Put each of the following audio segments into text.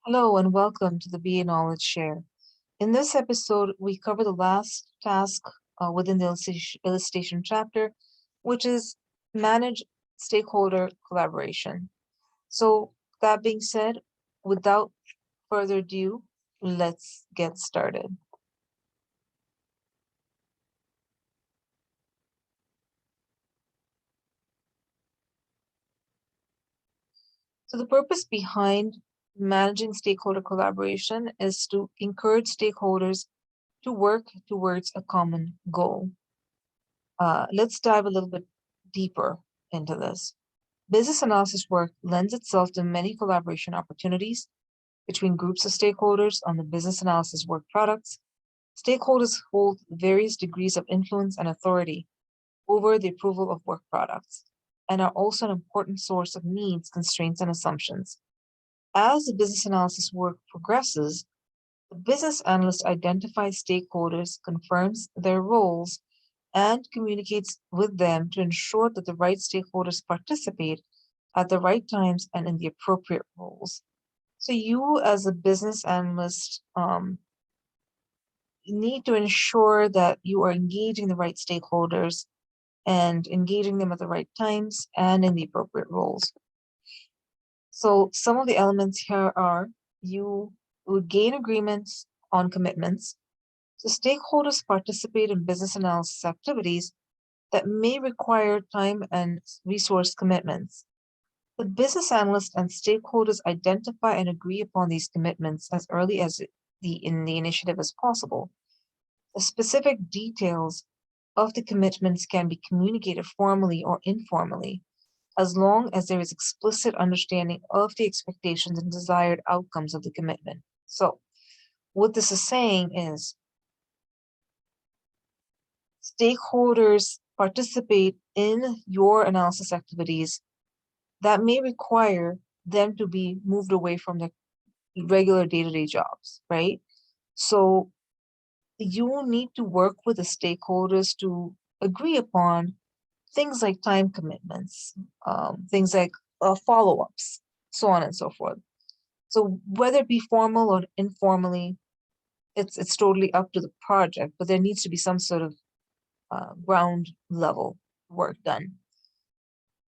Hello and welcome to the BA Knowledge Share. In this episode, we cover the last task within the elicitation chapter, which is manage stakeholder collaboration. So, that being said, without further ado, let's get started. So, the purpose behind managing stakeholder collaboration is to encourage stakeholders to work towards a common goal. Let's dive a little bit deeper into this. Business analysis work lends itself to many collaboration opportunities between groups of stakeholders on the business analysis work products. Stakeholders hold various degrees of influence and authority over the approval of work products and are also an important source of needs, constraints, and assumptions. As the business analysis work progresses, the business analyst identifies stakeholders, confirms their roles, and communicates with them to ensure that the right stakeholders participate at the right times and in the appropriate roles. So you as a business analyst need to ensure that you are engaging the right stakeholders and engaging them at the right times and in the appropriate roles. So some of the elements here are you would gain agreements on commitments. So stakeholders participate in business analysis activities that may require time and resource commitments. The business analyst and stakeholders identify and agree upon these commitments as early as the initiative as possible. The specific details of the commitments can be communicated formally or informally, as long as there is explicit understanding of the expectations and desired outcomes of the commitment. So, what this is saying is stakeholders participate in your analysis activities that may require them to be moved away from their regular day-to-day jobs, right? So you need to work with the stakeholders to agree upon things like time commitments, things like follow-ups, so on and so forth. So whether it be formal or informally, it's totally up to the project, but there needs to be some sort of ground level work done.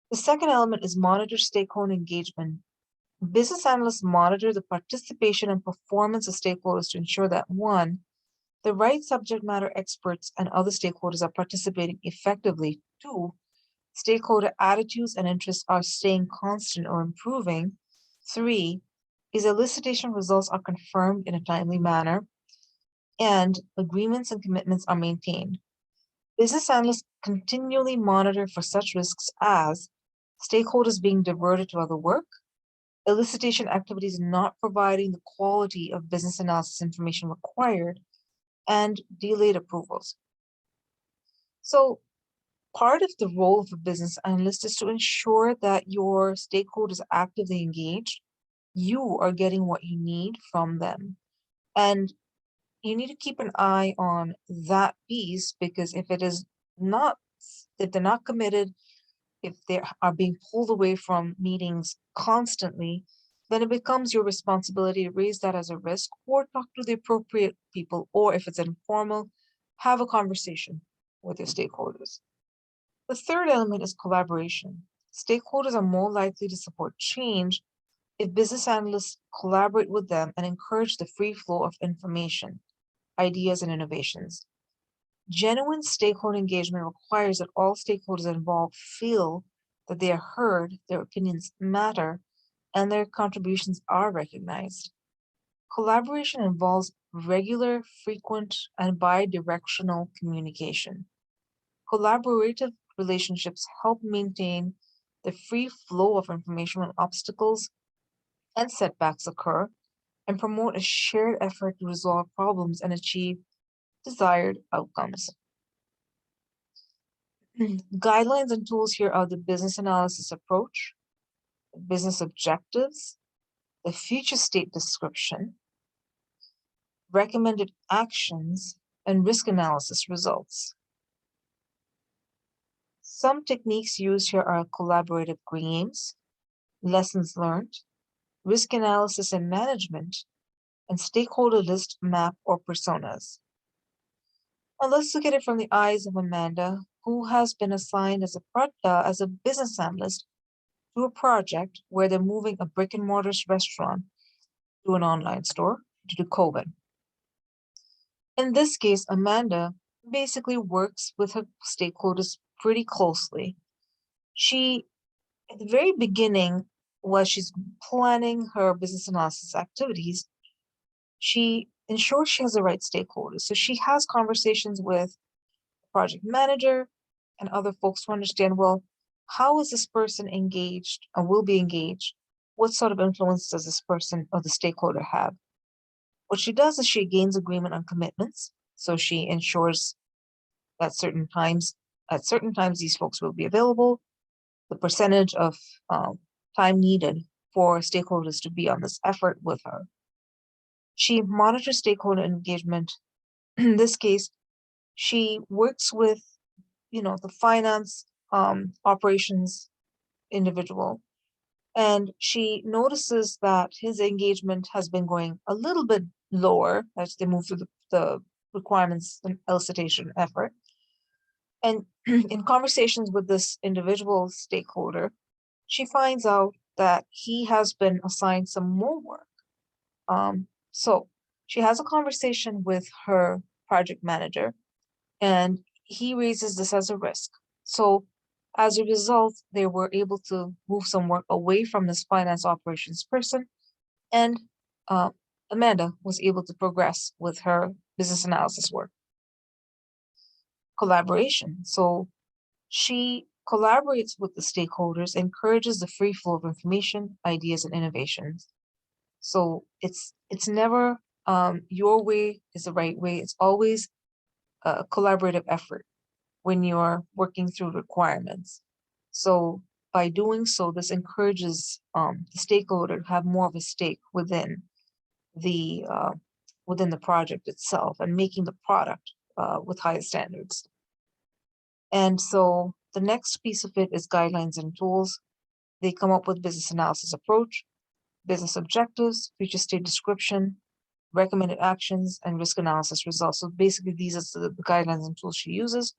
The second element is monitor stakeholder engagement. Business analysts monitor the participation and performance of stakeholders to ensure that one, the right subject matter experts and other stakeholders are participating effectively. Two, stakeholder attitudes and interests are staying constant or improving. Three, is elicitation results are confirmed in a timely manner, and agreements and commitments are maintained. Business analysts continually monitor for such risks as stakeholders being diverted to other work, elicitation activities not providing the quality of business analysis information required, and delayed approvals. So part of the role of a business analyst is to ensure that your stakeholders are actively engaged, you are getting what you need from them. And you need to keep an eye on that piece, because if they're not committed, if they are being pulled away from meetings constantly, then it becomes your responsibility to raise that as a risk or talk to the appropriate people, or if it's informal, have a conversation with your stakeholders. The third element is collaboration. Stakeholders are more likely to support change if business analysts collaborate with them and encourage the free flow of information, ideas, and innovations. Genuine stakeholder engagement requires that all stakeholders involved feel that they are heard, their opinions matter, and their contributions are recognized. Collaboration involves regular, frequent, and bi-directional communication. Collaborative relationships help maintain the free flow of information when obstacles and setbacks occur, and promote a shared effort to resolve problems and achieve desired outcomes. Guidelines and tools here are the business analysis approach, the business objectives, the future state description, recommended actions, and risk analysis results. Some techniques used here are collaborative games, lessons learned, risk analysis and management, and stakeholder list, map, or personas. Now let's look at it from the eyes of Amanda, who has been assigned as a business analyst to a project where they're moving a brick and mortar restaurant to an online store due to COVID. In this case, Amanda basically works with her stakeholders pretty closely. She, at the very beginning, while she's planning her business analysis activities, she ensures she has the right stakeholders. So she has conversations with the project manager and other folks to understand, well, how is this person engaged or will be engaged? What sort of influence does this person or the stakeholder have? What she does is she gains agreement on commitments. So she ensures that at certain times, these folks will be available, the percentage of time needed for stakeholders to be on this effort with her. She monitors stakeholder engagement. In this case, she works with, the finance operations individual, and she notices that his engagement has been going a little bit lower as they move through the requirements and elicitation effort. And in conversations with this individual stakeholder, she finds out that he has been assigned some more work. So she has a conversation with her project manager, and he raises this as a risk. So as a result, they were able to move some work away from this finance operations person, and Amanda was able to progress with her business analysis work. Collaboration. So she collaborates with the stakeholders, encourages the free flow of information, ideas, and innovations. So it's never your way is the right way. It's always a collaborative effort when you're working through requirements. So by doing so, this encourages the stakeholder to have more of a stake within the project itself and making the product with higher standards. And so the next piece of it is guidelines and tools. They come up with business analysis approach, business objectives, future state description, recommended actions, and risk analysis results. So basically, these are the guidelines and tools she uses.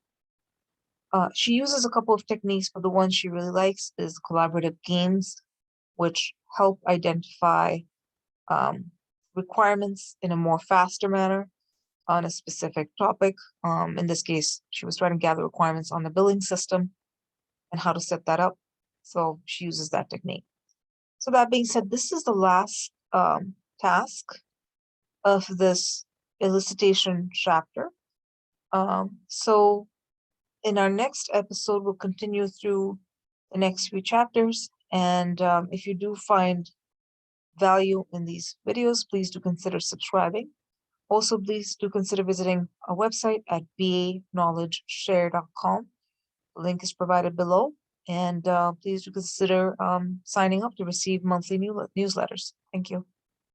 She uses a couple of techniques, but the one she really likes is collaborative games, which help identify requirements in a more faster manner on a specific topic. In this case, she was trying to gather requirements on the billing system and how to set that up. So she uses that technique. So that being said, this is the last task of this elicitation chapter. So in our next episode, we'll continue through the next few chapters. And if you do find value in these videos, please do consider subscribing. Also, please do consider visiting our website at baknowledgeshare.com. The link is provided below. And please do consider signing up to receive monthly newsletters. Thank you.